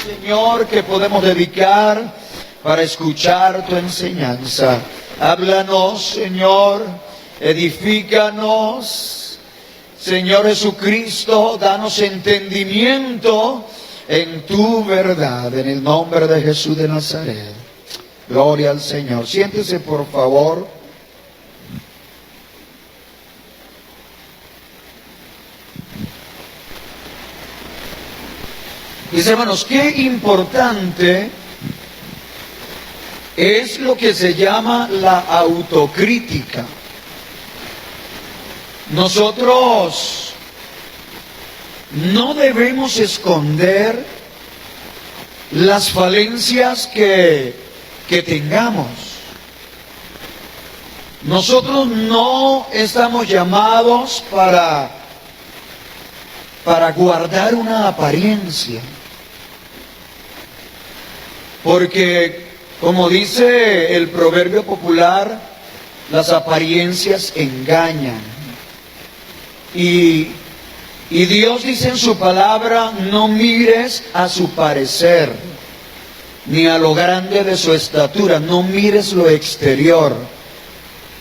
Señor, que podemos dedicar para escuchar tu enseñanza. Háblanos, Señor, edifícanos. Señor Jesucristo, danos entendimiento en tu verdad, en el nombre de Jesús de Nazaret. Gloria al Señor. Siéntese, por favor. Mis hermanos, qué importante es lo que se llama la autocrítica. Nosotros no debemos esconder las falencias que tengamos. Nosotros no estamos llamados para guardar una apariencia. Porque, como dice el proverbio popular, las apariencias engañan. Y Dios dice en su palabra, no mires a su parecer, ni a lo grande de su estatura, no mires lo exterior,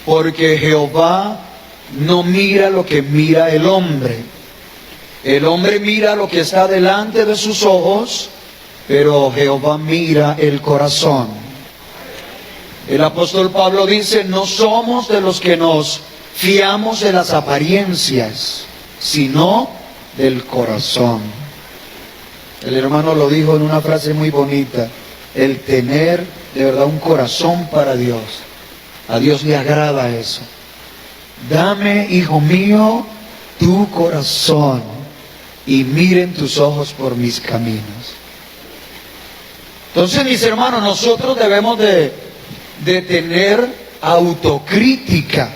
porque Jehová no mira lo que mira el hombre. El hombre mira lo que está delante de sus ojos, pero Jehová mira el corazón. El apóstol Pablo dice, no somos de los que nos fiamos de las apariencias, sino del corazón. El hermano lo dijo en una frase muy bonita, el tener de verdad un corazón para Dios. A Dios le agrada eso. Dame, hijo mío, tu corazón y miren tus ojos por mis caminos. Entonces, mis hermanos, nosotros debemos de tener autocrítica.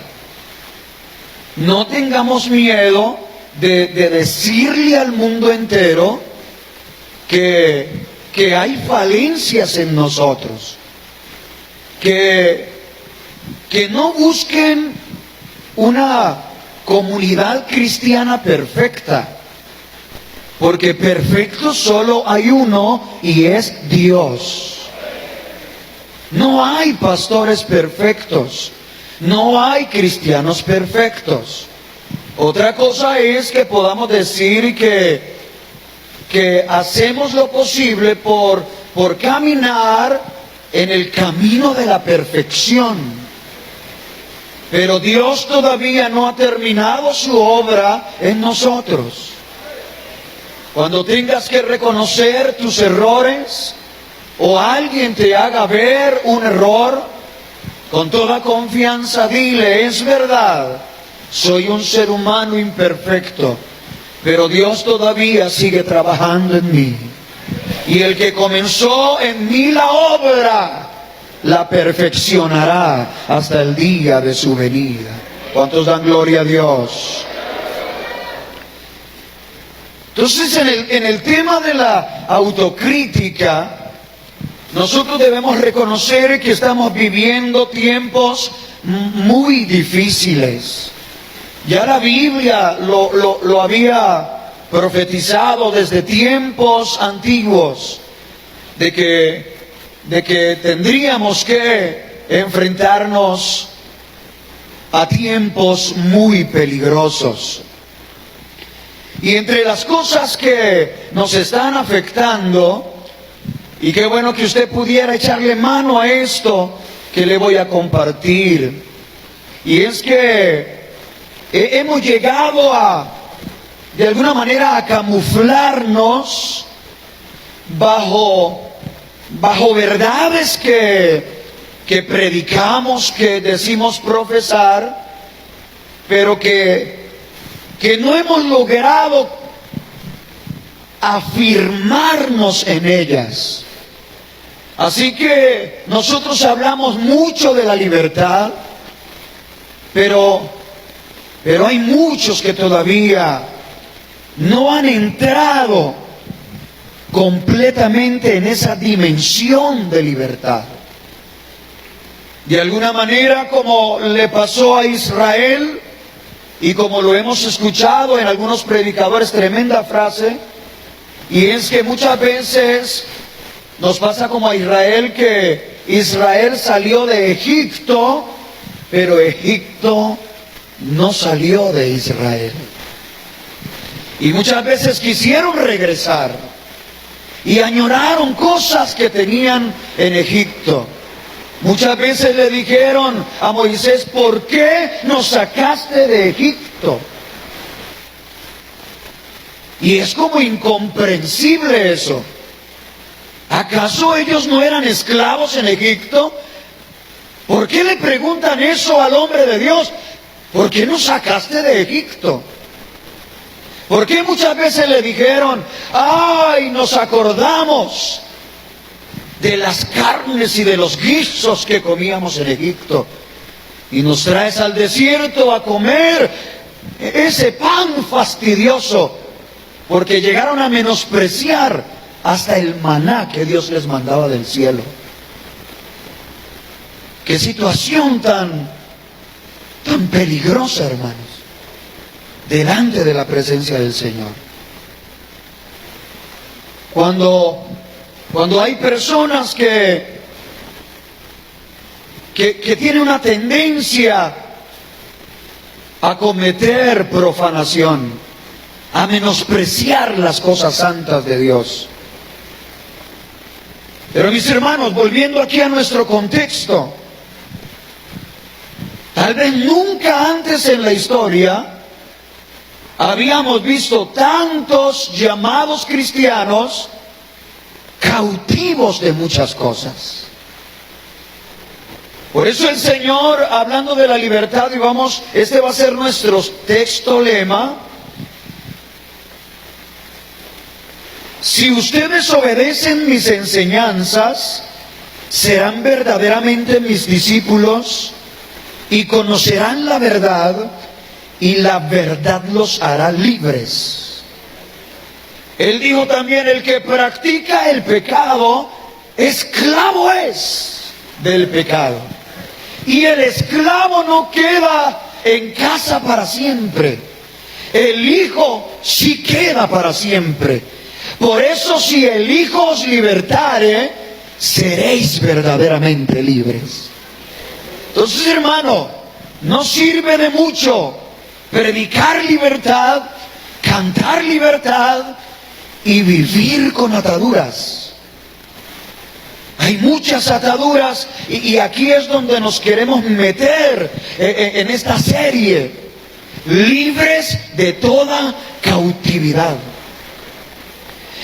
No tengamos miedo de decirle al mundo entero que hay falencias en nosotros. Que no busquen una comunidad cristiana perfecta. Porque perfecto solo hay uno y es Dios. No hay pastores perfectos. No hay cristianos perfectos. Otra cosa es que podamos decir que hacemos lo posible por caminar en el camino de la perfección. Pero Dios todavía no ha terminado su obra en nosotros. Cuando tengas que reconocer tus errores o alguien te haga ver un error, con toda confianza dile, es verdad, soy un ser humano imperfecto, pero Dios todavía sigue trabajando en mí. Y el que comenzó en mí la obra, la perfeccionará hasta el día de su venida. ¿Cuántos dan gloria a Dios? Entonces, en el tema de la autocrítica, nosotros debemos reconocer que estamos viviendo tiempos muy difíciles. Ya la Biblia lo había profetizado desde tiempos antiguos, de que tendríamos que enfrentarnos a tiempos muy peligrosos. Y entre las cosas que nos están afectando, y qué bueno que usted pudiera echarle mano a esto que le voy a compartir, y es que hemos llegado de alguna manera a camuflarnos bajo verdades que predicamos, que decimos profesar, pero que no hemos logrado afirmarnos en ellas. Así que nosotros hablamos mucho de la libertad, pero hay muchos que todavía no han entrado completamente en esa dimensión de libertad. De alguna manera, como le pasó a Israel, y como lo hemos escuchado en algunos predicadores, tremenda frase, y es que muchas veces nos pasa como a Israel, que Israel salió de Egipto, pero Egipto no salió de Israel. Y muchas veces quisieron regresar y añoraron cosas que tenían en Egipto. Muchas veces le dijeron a Moisés: ¿por qué nos sacaste de Egipto? Y es como incomprensible eso. ¿Acaso ellos no eran esclavos en Egipto? ¿Por qué le preguntan eso al hombre de Dios? ¿Por qué nos sacaste de Egipto? ¿Por qué muchas veces le dijeron: ay, nos acordamos de las carnes y de los guisos que comíamos en Egipto, y nos traes al desierto a comer ese pan fastidioso? Porque llegaron a menospreciar hasta el maná que Dios les mandaba del cielo. Qué situación tan peligrosa, hermanos, delante de la presencia del Señor. Cuando hay personas que tienen una tendencia a cometer profanación, a menospreciar las cosas santas de Dios. Pero mis hermanos, volviendo aquí a nuestro contexto, tal vez nunca antes en la historia habíamos visto tantos llamados cristianos cautivos de muchas cosas. Por eso el Señor, hablando de la libertad, y este va a ser nuestro texto lema: si ustedes obedecen mis enseñanzas, serán verdaderamente mis discípulos y conocerán la verdad, y la verdad los hará libres. Él dijo también: el que practica el pecado, esclavo es del pecado. Y el esclavo no queda en casa para siempre. El Hijo sí queda para siempre. Por eso, si el Hijo os libertare, seréis verdaderamente libres. Entonces, hermano, no sirve de mucho predicar libertad, cantar libertad y vivir con ataduras. Hay muchas ataduras, y aquí es donde nos queremos meter en esta serie: libres de toda cautividad.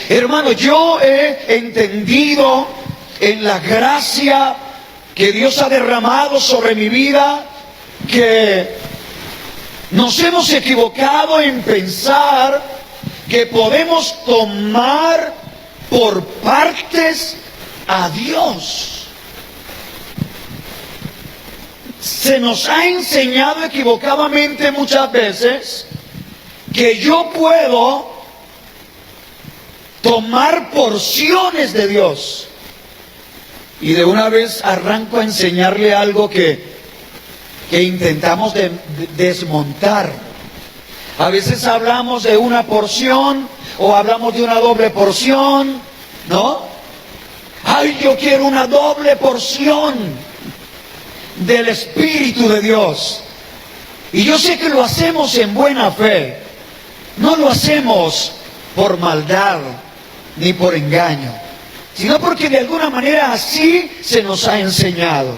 Hermano, yo he entendido en la gracia que Dios ha derramado sobre mi vida que nos hemos equivocado en pensar que podemos tomar por partes a Dios. Se nos ha enseñado equivocadamente muchas veces que yo puedo tomar porciones de Dios. Y de una vez arranco a enseñarle algo que intentamos desmontar. A veces hablamos de una porción o hablamos de una doble porción, ¿no? Ay, yo quiero una doble porción del Espíritu de Dios. Y yo sé que lo hacemos en buena fe. No lo hacemos por maldad ni por engaño, sino porque de alguna manera así se nos ha enseñado.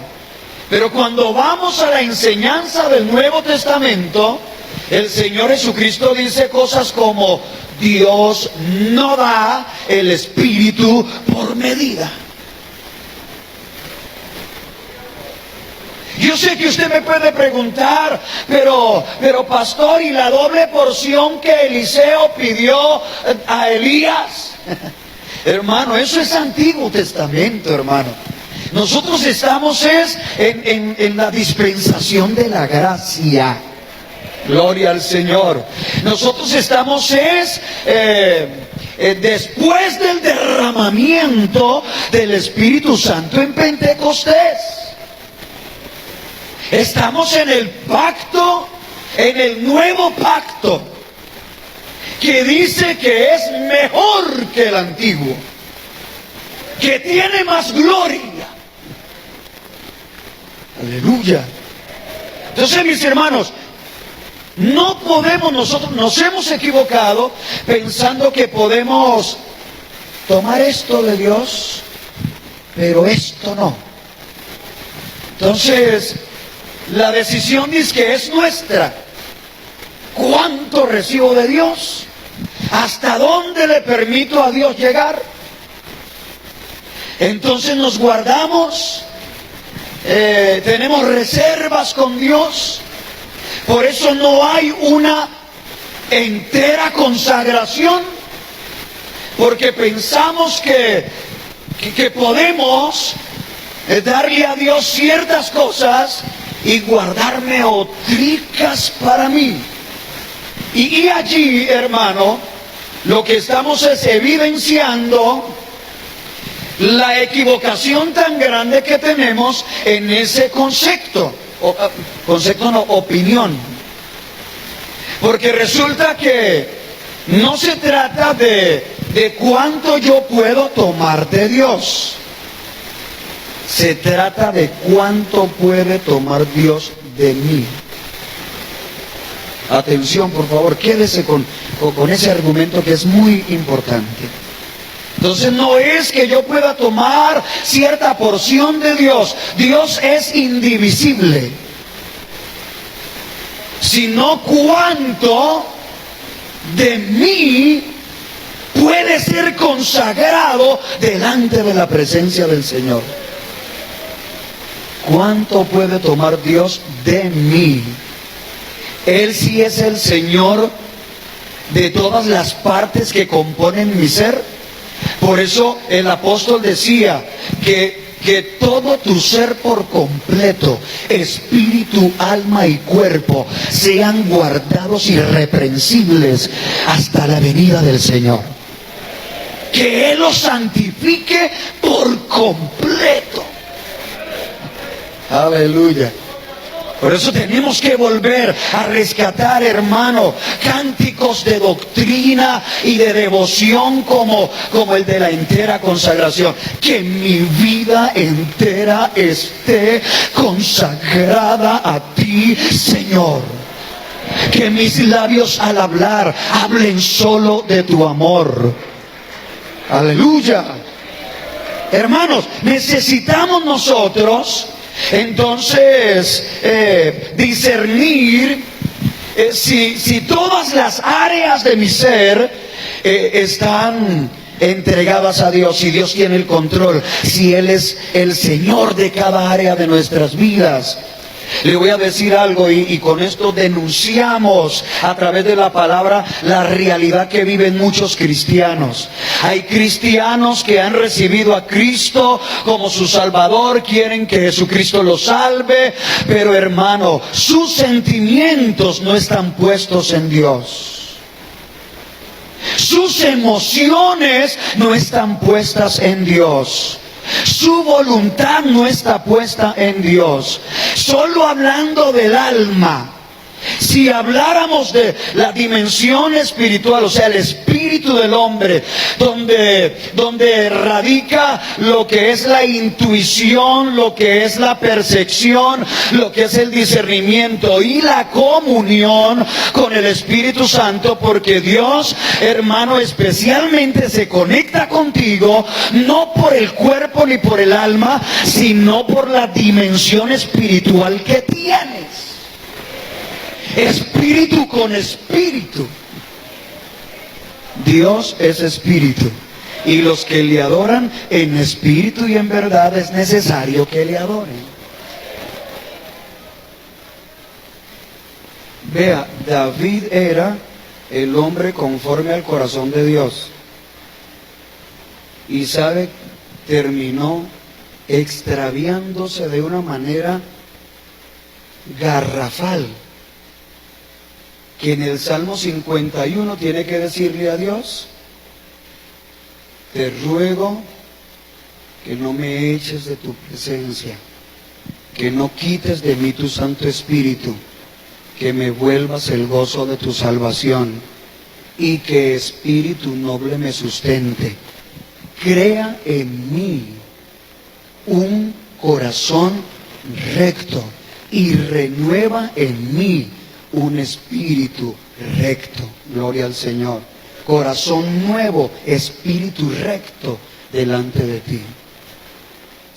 Pero cuando vamos a la enseñanza del Nuevo Testamento, el Señor Jesucristo dice cosas como: Dios no da el Espíritu por medida. Yo sé que usted me puede preguntar: pero pastor, ¿y la doble porción que Eliseo pidió a Elías? Hermano, eso es Antiguo Testamento, hermano. Nosotros estamos en la dispensación de la gracia. Gloria al Señor. Nosotros estamos después del derramamiento del Espíritu Santo en Pentecostés. Estamos en el pacto, en el nuevo pacto, que dice que es mejor que el antiguo, que tiene más gloria. Aleluya. Entonces, mis hermanos, no podemos, nosotros nos hemos equivocado pensando que podemos tomar esto de Dios, pero esto no. Entonces, la decisión dice que es nuestra. ¿Cuánto recibo de Dios? ¿Hasta dónde le permito a Dios llegar? Entonces nos guardamos, tenemos reservas con Dios. Por eso no hay una entera consagración, porque pensamos que podemos darle a Dios ciertas cosas y guardarme otricas para mí. Y allí, hermano, lo que estamos es evidenciando la equivocación tan grande que tenemos en ese concepto. Opinión. Porque resulta que no se trata de cuánto yo puedo tomar de Dios. Se trata de cuánto puede tomar Dios de mí. Atención, por favor, quédese con ese argumento que es muy importante. Entonces no es que yo pueda tomar cierta porción de Dios. Dios es indivisible. Sino cuánto de mí puede ser consagrado delante de la presencia del Señor. ¿Cuánto puede tomar Dios de mí? Él sí es el Señor de todas las partes que componen mi ser. Por eso el apóstol decía que todo tu ser por completo, espíritu, alma y cuerpo, sean guardados irreprensibles hasta la venida del Señor. Que Él los santifique por completo. Aleluya. Por eso tenemos que volver a rescatar, hermano, cánticos de doctrina y de devoción como el de la entera consagración. Que mi vida entera esté consagrada a ti, Señor. Que mis labios al hablar hablen solo de tu amor. Aleluya. Hermanos, necesitamos nosotros entonces discernir si todas las áreas de mi ser están entregadas a Dios, si Dios tiene el control, si Él es el Señor de cada área de nuestras vidas. Le voy a decir algo y con esto denunciamos a través de la palabra la realidad que viven muchos cristianos. Hay cristianos que han recibido a Cristo como su Salvador, quieren que Jesucristo los salve, pero hermano, sus sentimientos no están puestos en Dios. Sus emociones no están puestas en Dios. Su voluntad no está puesta en Dios. Solo hablando del alma. Si habláramos de la dimensión espiritual, o sea, el espíritu del hombre, donde radica lo que es la intuición, lo que es la percepción, lo que es el discernimiento y la comunión con el Espíritu Santo, porque Dios, hermano, especialmente se conecta contigo, no por el cuerpo ni por el alma, sino por la dimensión espiritual que tienes. Espíritu con espíritu. Dios es espíritu. Y los que le adoran en espíritu y en verdad es necesario que le adoren. Vea, David era el hombre conforme al corazón de Dios. Y sabe, terminó extraviándose de una manera garrafal. que en el Salmo 51 tiene que decirle a Dios: te ruego que no me eches de tu presencia, que no quites de mí tu Santo Espíritu, que me vuelvas el gozo de tu salvación y que espíritu noble me sustente. Crea en mí un corazón recto y renueva en mí un espíritu recto. Gloria al Señor. Corazón nuevo, espíritu recto delante de ti.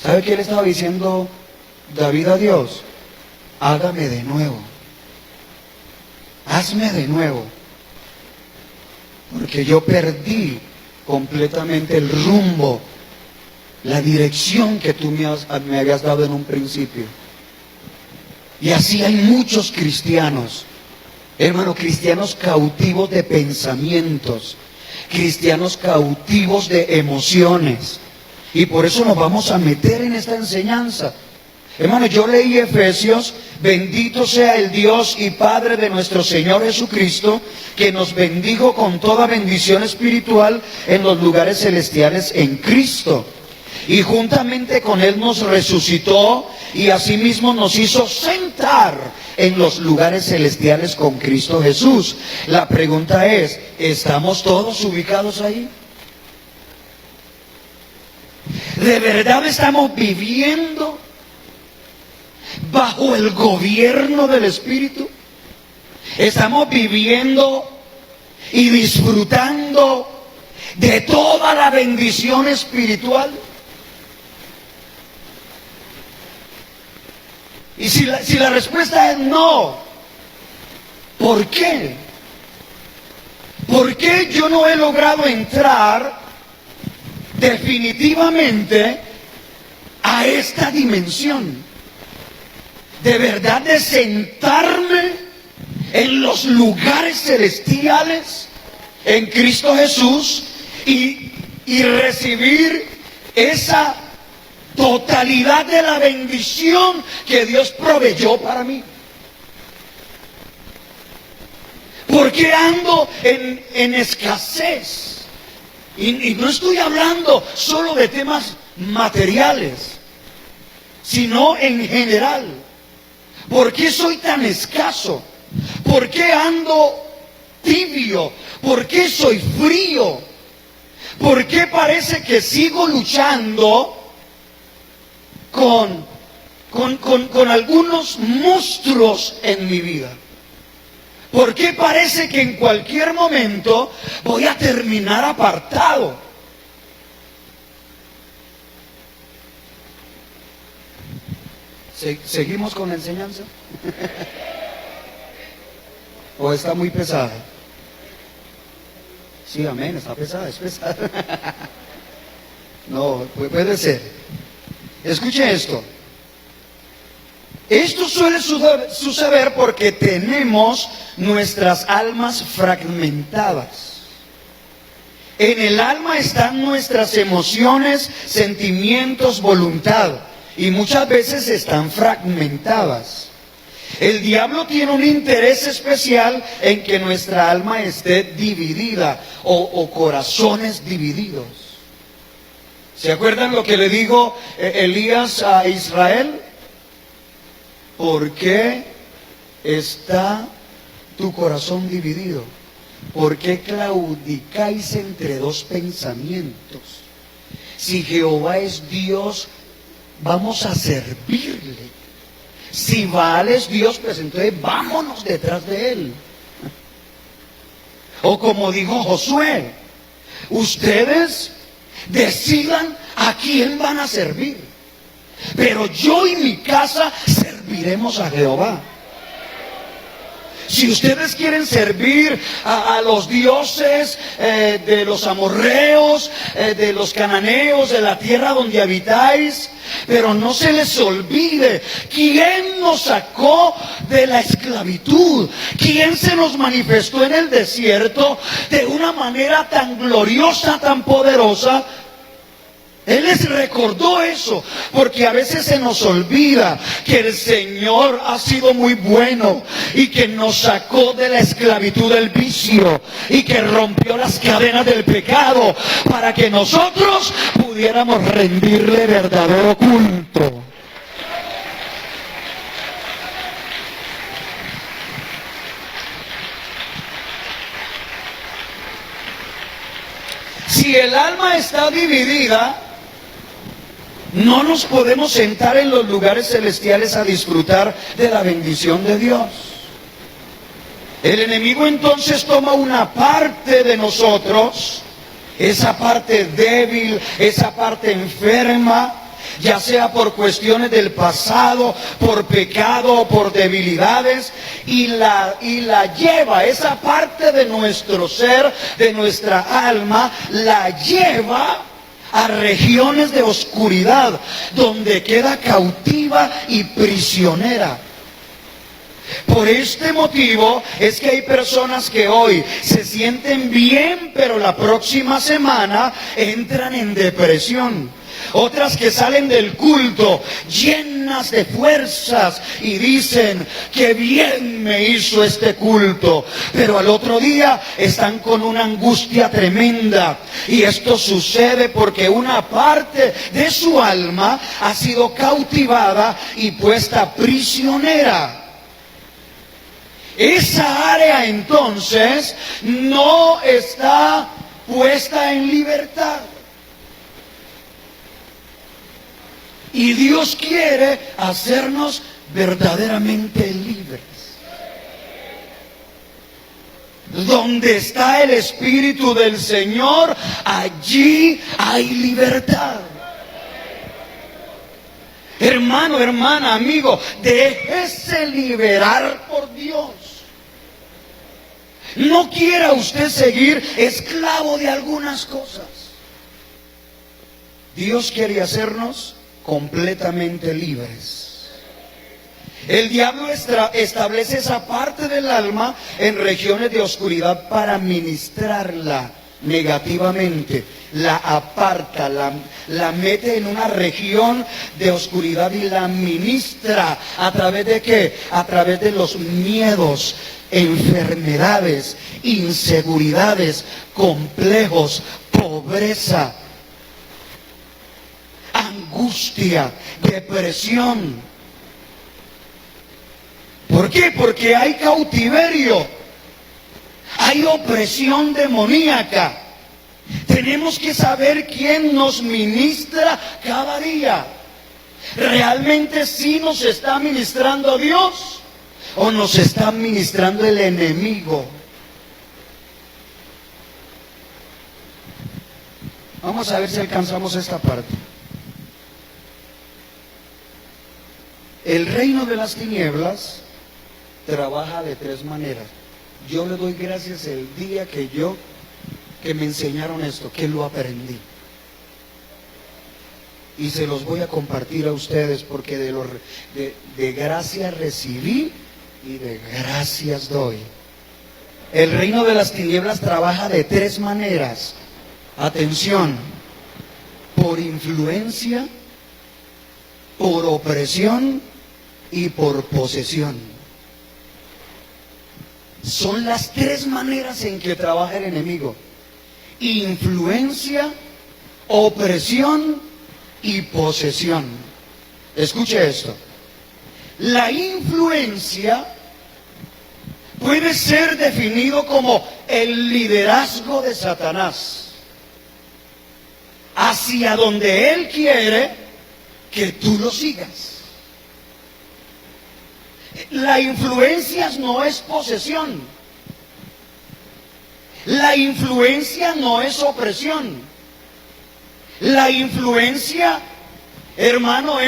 ¿Sabe qué le estaba diciendo David a Dios? Hágame de nuevo. Hazme de nuevo. Porque yo perdí completamente el rumbo, la dirección que tú me habías dado en un principio. Y así hay muchos cristianos, hermano, cristianos cautivos de pensamientos, cristianos cautivos de emociones. Y por eso nos vamos a meter en esta enseñanza. Hermano, yo leí Efesios: bendito sea el Dios y Padre de nuestro Señor Jesucristo, que nos bendijo con toda bendición espiritual en los lugares celestiales en Cristo. Y juntamente con Él nos resucitó y asimismo nos hizo sentar en los lugares celestiales con Cristo Jesús. La pregunta es, ¿estamos todos ubicados ahí? ¿De verdad estamos viviendo bajo el gobierno del Espíritu? ¿Estamos viviendo y disfrutando de toda la bendición espiritual? Y si la respuesta es no, ¿por qué? ¿Por qué yo no he logrado entrar definitivamente a esta dimensión? De verdad, de sentarme en los lugares celestiales en Cristo Jesús y recibir esa totalidad de la bendición que Dios proveyó para mí. ¿Por qué ando en escasez? Y no estoy hablando solo de temas materiales, sino en general. ¿Por qué soy tan escaso? ¿Por qué ando tibio? ¿Por qué soy frío? ¿Por qué parece que sigo luchando con algunos monstruos en mi vida? ¿Por qué parece que en cualquier momento voy a terminar apartado? ¿Seguimos con la enseñanza? ¿O está muy pesada? Sí, amén, está pesada, es pesada. No, puede ser. Escuche esto. Esto suele suceder porque tenemos nuestras almas fragmentadas. En el alma están nuestras emociones, sentimientos, voluntad. Y muchas veces están fragmentadas. El diablo tiene un interés especial en que nuestra alma esté dividida o corazones divididos. ¿Se acuerdan lo que le dijo Elías a Israel? ¿Por qué está tu corazón dividido? ¿Por qué claudicáis entre dos pensamientos? Si Jehová es Dios, vamos a servirle. Si Baal es Dios, pues entonces vámonos detrás de él. O como dijo Josué, ustedes decidan a quién van a servir, pero yo y mi casa serviremos a Jehová. Si ustedes quieren servir a los dioses de los amorreos, de los cananeos, de la tierra donde habitáis, pero no se les olvide quién nos sacó de la esclavitud, quién se nos manifestó en el desierto de una manera tan gloriosa, tan poderosa, Él les recordó eso, porque a veces se nos olvida que el Señor ha sido muy bueno y que nos sacó de la esclavitud del vicio y que rompió las cadenas del pecado para que nosotros pudiéramos rendirle verdadero culto. Si el alma está dividida, no nos podemos sentar en los lugares celestiales a disfrutar de la bendición de Dios. El enemigo entonces toma una parte de nosotros, esa parte débil, esa parte enferma, ya sea por cuestiones del pasado, por pecado o por debilidades, y la lleva, esa parte de nuestro ser, de nuestra alma, la lleva a regiones de oscuridad, donde queda cautiva y prisionera. Por este motivo es que hay personas que hoy se sienten bien, pero la próxima semana entran en depresión. Otras que salen del culto llenas de fuerzas y dicen, qué bien me hizo este culto, pero al otro día están con una angustia tremenda. Y esto sucede porque una parte de su alma ha sido cautivada y puesta prisionera. Esa área entonces no está puesta en libertad. Y Dios quiere hacernos verdaderamente libres. Donde está el Espíritu del Señor, allí hay libertad. Hermano, hermana, amigo, déjese liberar por Dios. No quiera usted seguir esclavo de algunas cosas. Dios quiere hacernos completamente libres. El diablo establece esa parte del alma en regiones de oscuridad para ministrarla negativamente, la aparta, la mete en una región de oscuridad y la ministra. ¿A través de qué? A través de los miedos, enfermedades, inseguridades, complejos, pobreza, angustia, depresión. ¿Por qué? Porque hay cautiverio, hay opresión demoníaca. Tenemos que saber quién nos ministra cada día. ¿Realmente sí nos está ministrando Dios o nos está ministrando el enemigo? Vamos a ver si alcanzamos esta parte. El reino de las tinieblas trabaja de tres maneras. Yo le doy gracias el día que me enseñaron esto, que lo aprendí. Y se los voy a compartir a ustedes porque de gracia recibí y de gracias doy. El reino de las tinieblas trabaja de tres maneras. Atención, por influencia, por opresión y por posesión. Son las tres maneras en que trabaja el enemigo: influencia, opresión y posesión. Escuche esto. La influencia puede ser definido como el liderazgo de Satanás hacia donde él quiere que tú lo sigas. La influencia no es posesión. La influencia no es opresión. La influencia, hermano,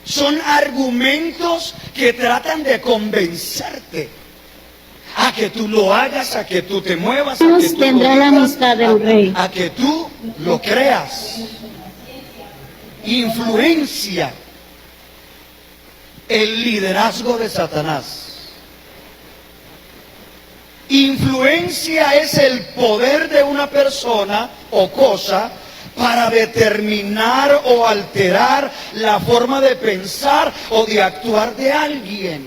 son argumentos que tratan de convencerte a que tú lo hagas, a que tú te muevas, a que tú tendrá la amistad del rey, a que tú lo creas. Influencia, el liderazgo de Satanás. Influencia es el poder de una persona o cosa para determinar o alterar la forma de pensar o de actuar de alguien.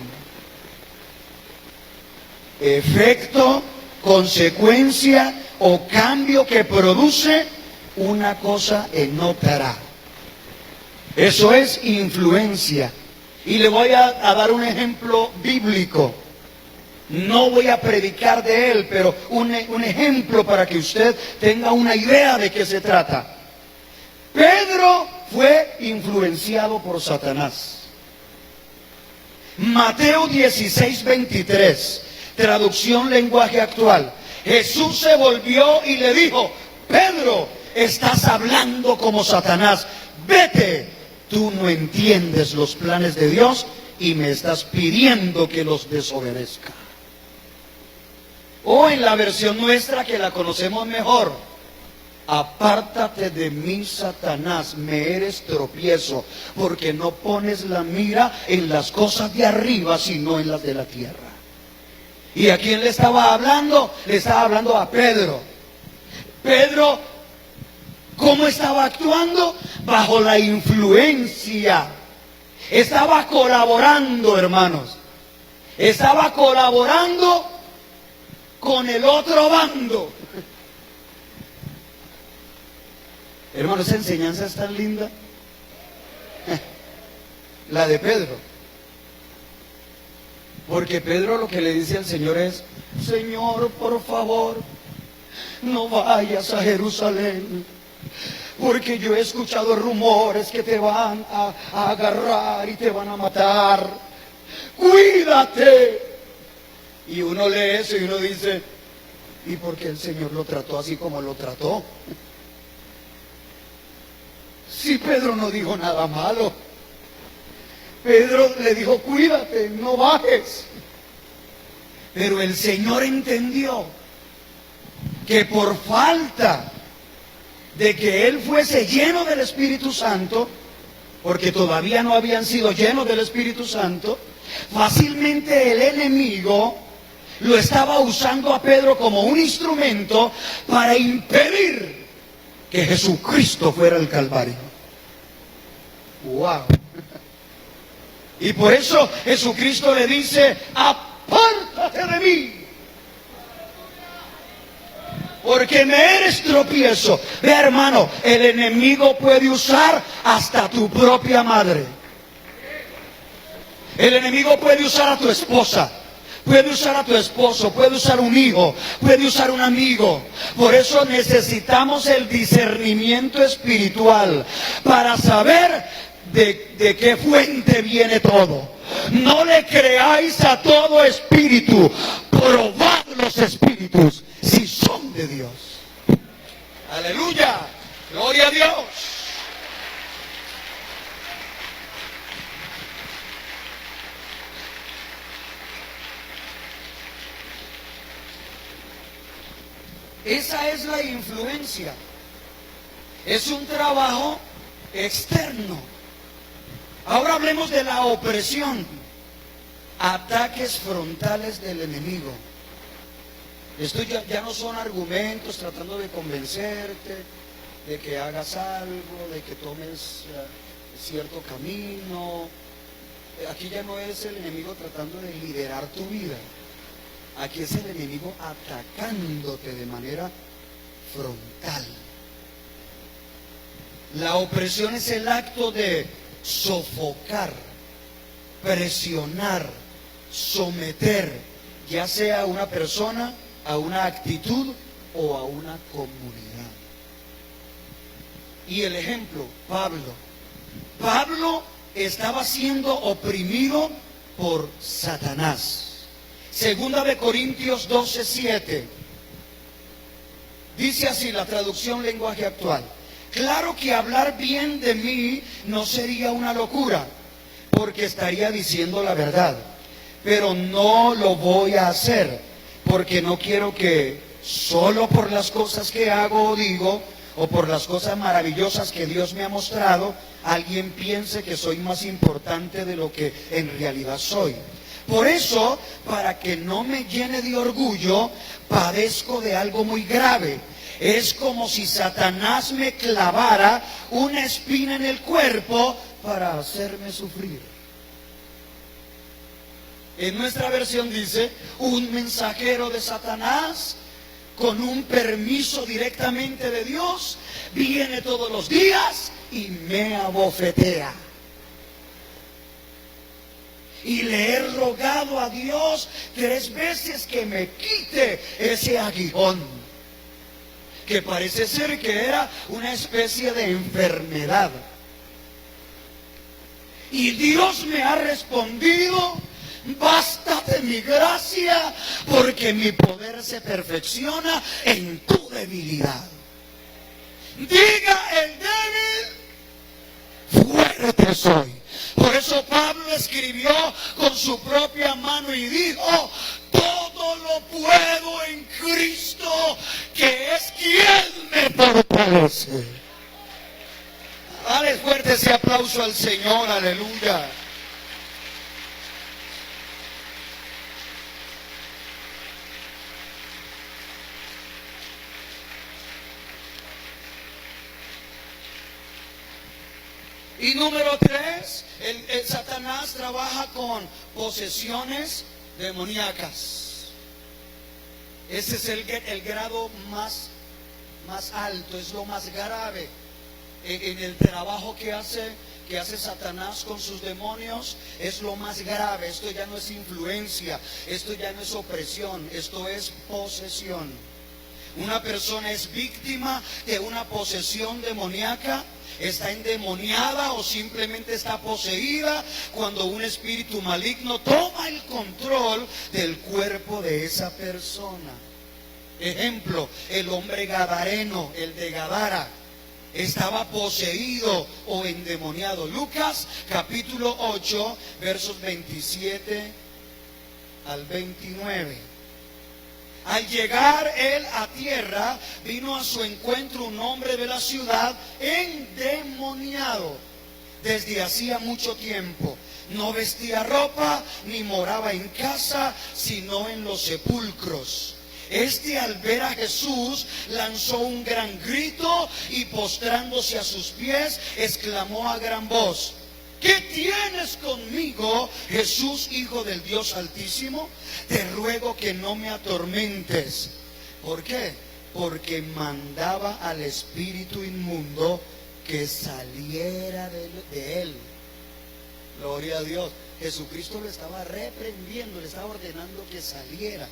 Efecto, consecuencia o cambio que produce una cosa en otra. Eso es influencia. Y le voy a dar un ejemplo bíblico. No voy a predicar de él, pero un ejemplo para que usted tenga una idea de qué se trata. Pedro fue influenciado por Satanás. Mateo 16:23, traducción lenguaje actual. Jesús se volvió y le dijo: Pedro, estás hablando como Satanás. Vete, tú no entiendes los planes de Dios y me estás pidiendo que los desobedezca. O en la versión nuestra, que la conocemos mejor: apártate de mí, Satanás, me eres tropiezo, porque no pones la mira en las cosas de arriba, sino en las de la tierra. ¿Y a quién le estaba hablando? Le estaba hablando a Pedro. Pedro, ¿cómo estaba actuando? Bajo la influencia. Estaba colaborando, hermanos. Estaba colaborando con el otro bando. Hermano, esa enseñanza es tan linda. La de Pedro. Porque Pedro lo que le dice al Señor es: Señor, por favor, no vayas a Jerusalén, porque yo he escuchado rumores que te van a agarrar y te van a matar. Cuídate. Y uno lee eso y uno dice: ¿y por qué el Señor lo trató así como lo trató? Si Pedro no dijo nada malo. Pedro le dijo: cuídate, no bajes. Pero el Señor entendió que por falta de que él fuese lleno del Espíritu Santo, porque todavía no habían sido llenos del Espíritu Santo, fácilmente el enemigo lo estaba usando a Pedro como un instrumento para impedir que Jesucristo fuera al Calvario. ¡Wow! Y por eso Jesucristo le dice: apártate de mí, porque me eres tropiezo. Ve, hermano, el enemigo puede usar hasta tu propia madre. El enemigo puede usar a tu esposa, puede usar a tu esposo, puede usar un hijo, puede usar un amigo. Por eso necesitamos el discernimiento espiritual para saber de qué fuente viene todo. No le creáis a todo espíritu, probad los espíritus si son de Dios. Aleluya, gloria a Dios. Esa es la influencia. Es un trabajo externo. Ahora hablemos de la opresión. Ataques frontales del enemigo. Esto ya no son argumentos tratando de convencerte de que hagas algo, de que tomes cierto camino. Aquí ya no es el enemigo tratando de liderar tu vida. Aquí es el enemigo atacándote de manera frontal. La opresión es el acto de sofocar, presionar, someter, ya sea a una persona, a una actitud o a una comunidad. Y el ejemplo, Pablo estaba siendo oprimido por Satanás. Segunda de Corintios 12:7. Dice así la traducción lenguaje actual: claro que hablar bien de mí no sería una locura, porque estaría diciendo la verdad, pero no lo voy a hacer, porque no quiero que solo por las cosas que hago o digo, o por las cosas maravillosas que Dios me ha mostrado, alguien piense que soy más importante de lo que en realidad soy. Por eso, para que no me llene de orgullo, padezco de algo muy grave. Es como si Satanás me clavara una espina en el cuerpo para hacerme sufrir. En nuestra versión dice, un mensajero de Satanás con un permiso directamente de Dios viene todos los días y me abofetea. Y le he rogado a Dios 3 veces que me quite ese aguijón, que parece ser que era una especie de enfermedad. Y Dios me ha respondido, bástate mi gracia, porque mi poder se perfecciona en tu debilidad. Diga el débil, fuerte soy. Por eso Pablo escribió con su propia mano y dijo, todo lo puedo en Cristo, que es quien me fortalece. Dale fuerte ese aplauso al Señor, aleluya. Y número 3, el Satanás trabaja con posesiones demoníacas. Ese es el grado más alto, es lo más grave en el trabajo que hace Satanás con sus demonios. Es lo más grave. Esto ya no es influencia, esto ya no es opresión, esto es posesión. Una persona es víctima de una posesión demoníaca, está endemoniada o simplemente está poseída cuando un espíritu maligno toma el control del cuerpo de esa persona. Ejemplo, el hombre gadareno, el de Gadara, estaba poseído o endemoniado. Lucas capítulo 8, versos 27 al 29. Al llegar él a tierra, vino a su encuentro un hombre de la ciudad endemoniado desde hacía mucho tiempo. No vestía ropa ni moraba en casa, sino en los sepulcros. Este, al ver a Jesús, lanzó un gran grito y postrándose a sus pies, exclamó a gran voz: ¿qué tienes conmigo, Jesús, Hijo del Dios Altísimo? Te ruego que no me atormentes. ¿Por qué? Porque mandaba al espíritu inmundo que saliera de él. Gloria a Dios. Jesucristo lo estaba reprendiendo, le estaba ordenando que saliera.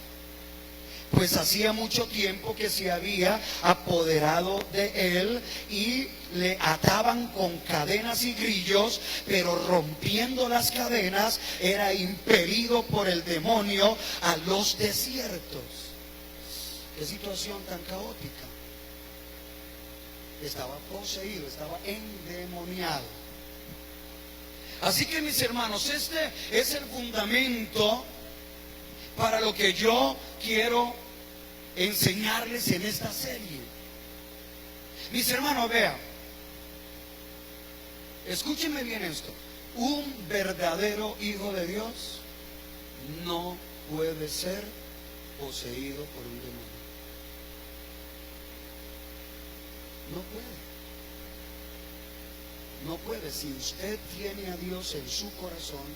Pues hacía mucho tiempo que se había apoderado de él y le ataban con cadenas y grillos, pero rompiendo las cadenas era impelido por el demonio a los desiertos. Qué situación tan caótica. Estaba poseído, estaba endemoniado. Así que, mis hermanos, este es el fundamento para lo que yo quiero enseñarles en esta serie. Mis hermanos, vean, escúchenme bien esto. Un verdadero hijo de Dios no puede ser poseído por un demonio. No puede. No puede. Si usted tiene a Dios en su corazón,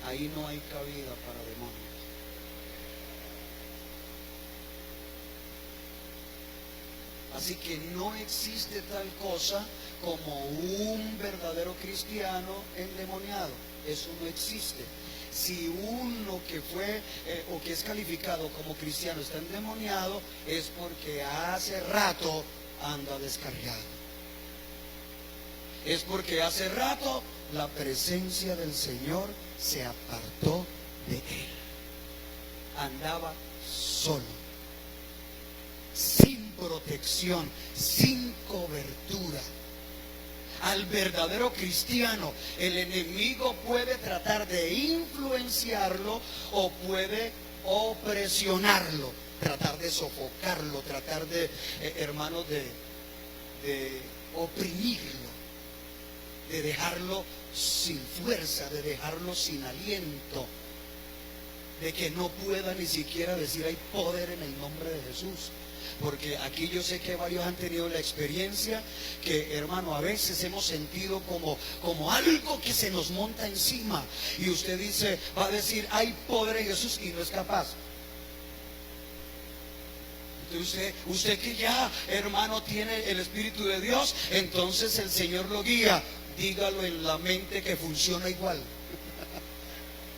ahí no hay cabida para demonios. Así que no existe tal cosa como un verdadero cristiano endemoniado. Eso no existe. Si uno que fue o que es calificado como cristiano está endemoniado, es porque hace rato anda descarriado. Es porque hace rato la presencia del Señor se apartó de él. Andaba solo, sin protección, sin cobertura. Al verdadero cristiano, el enemigo puede tratar de influenciarlo o puede opresionarlo, tratar de sofocarlo, tratar de, hermanos, de oprimirlo, de dejarlo sin fuerza, de dejarlo sin aliento, de que no pueda ni siquiera decir hay poder en el nombre de Jesús. porque aquí yo sé que varios han tenido la experiencia que, hermano, a veces hemos sentido como algo que se nos monta encima, y usted dice, va a decir, hay poder en Jesús, y no es capaz. Usted que ya, hermano, tiene el Espíritu de Dios, entonces el Señor lo guía. Dígalo en la mente que funciona igual.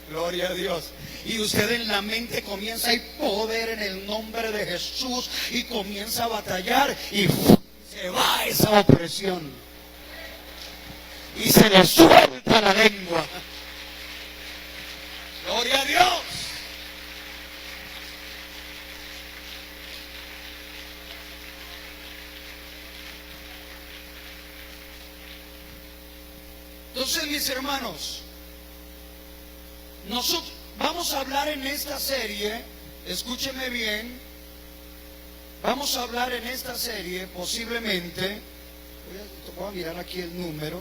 Gloria a Dios. Y usted en la mente comienza, hay poder en el nombre de Jesús, y comienza a batallar, y se va esa opresión, y se le suelta la lengua. Gloria a Dios. Entonces, mis hermanos, nosotros vamos a hablar en esta serie, escúcheme bien, vamos a hablar en esta serie posiblemente, voy a mirar aquí el número,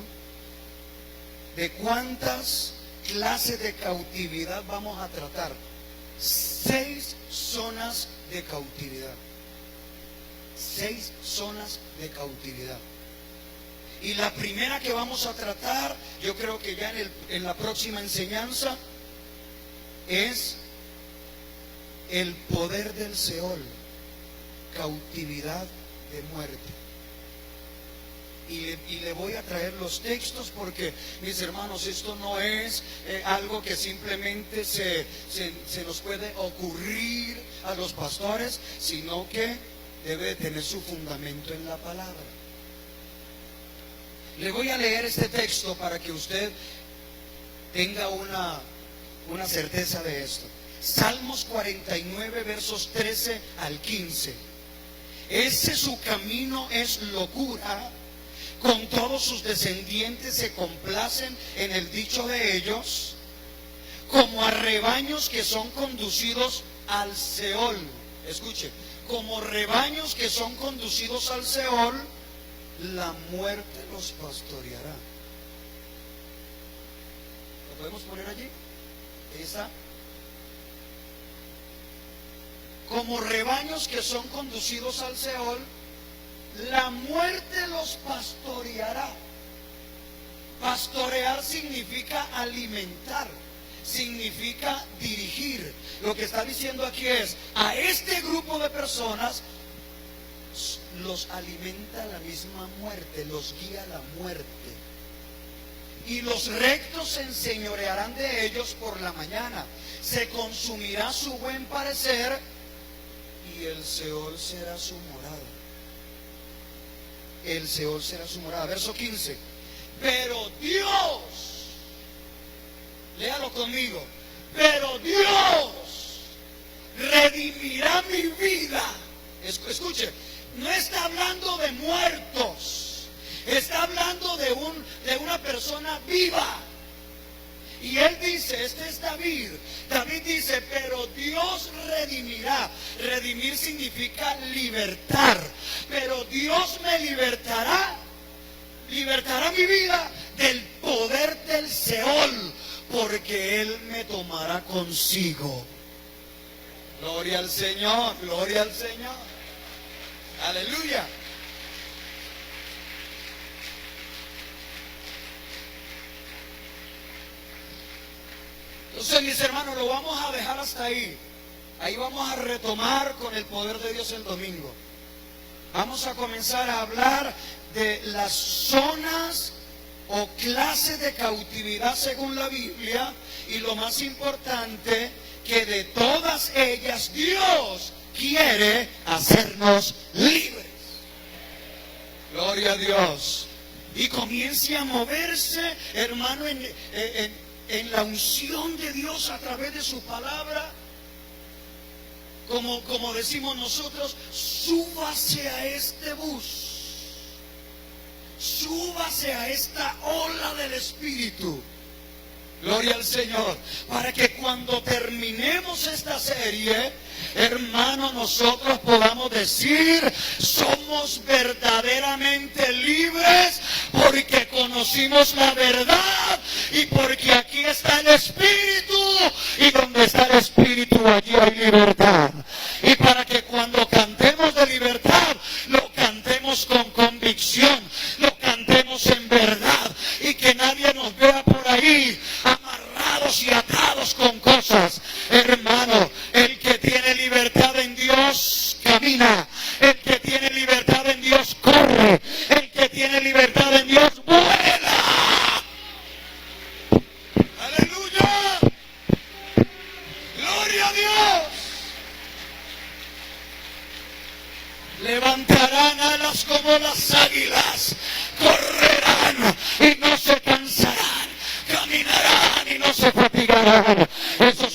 de cuántas clases de cautividad vamos a tratar. 6 zonas de cautividad. 6 zonas de cautividad. Y la primera que vamos a tratar, yo creo que ya en la próxima enseñanza, es el poder del Seol, cautividad de muerte. Y le voy a traer los textos porque, mis hermanos, esto no es algo que simplemente se nos puede ocurrir a los pastores, sino que debe de tener su fundamento en la palabra. Le voy a leer este texto para que usted tenga una certeza de esto. Salmos 49, versos 13 al 15. Ese su camino es locura, con todos sus descendientes se complacen en el dicho de ellos, como a rebaños que son conducidos al Seol. Escuche, como rebaños que son conducidos al Seol, la muerte los pastoreará. ¿Lo podemos poner allí? Ahí está. Como rebaños que son conducidos al Seol, la muerte los pastoreará. Pastorear significa alimentar, significa dirigir. Lo que está diciendo aquí es, a este grupo de personas los alimenta la misma muerte, los guía la muerte. Y los rectos se enseñorearán de ellos por la mañana, se consumirá su buen parecer, y el Seol será su morada. El Seol será su morada. Verso 15. Pero Dios, léalo conmigo, pero Dios redimirá mi vida. Escuche, no está hablando de muertos, está hablando de una persona viva. Y él dice, este es David. David dice, pero Dios redimirá. Redimir significa libertar. Pero Dios me libertará mi vida del poder del Seol, porque Él me tomará consigo. Gloria al Señor, gloria al Señor. Aleluya. Entonces, mis hermanos, lo vamos a dejar hasta ahí. Ahí vamos a retomar con el poder de Dios el domingo. Vamos a comenzar a hablar de las zonas o clases de cautividad según la Biblia, y lo más importante, que de todas ellas Dios quiere hacernos libres. Gloria a Dios. Y comience a moverse, hermano, en la unción de Dios a través de su palabra. Como decimos nosotros, súbase a este bus, súbase a esta ola del Espíritu. Gloria al Señor. Para que cuando terminemos esta serie, hermano, nosotros podamos decir, somos verdaderamente libres porque conocimos la verdad y porque aquí está el Espíritu, y donde está el Espíritu allí hay libertad. Y para que cuando cantemos de libertad, cantemos con convicción, lo cantemos en verdad y que nadie nos vea por ahí amarrados y atados con cosas. Hermano, el que tiene libertad en Dios camina, el que tiene libertad en Dios corre, el que tiene libertad en Dios vuela. ¡Aleluya! ¡Gloria a Dios! Levantarán alas como las águilas, correrán y no se cansarán, caminarán y no se fatigarán. Esos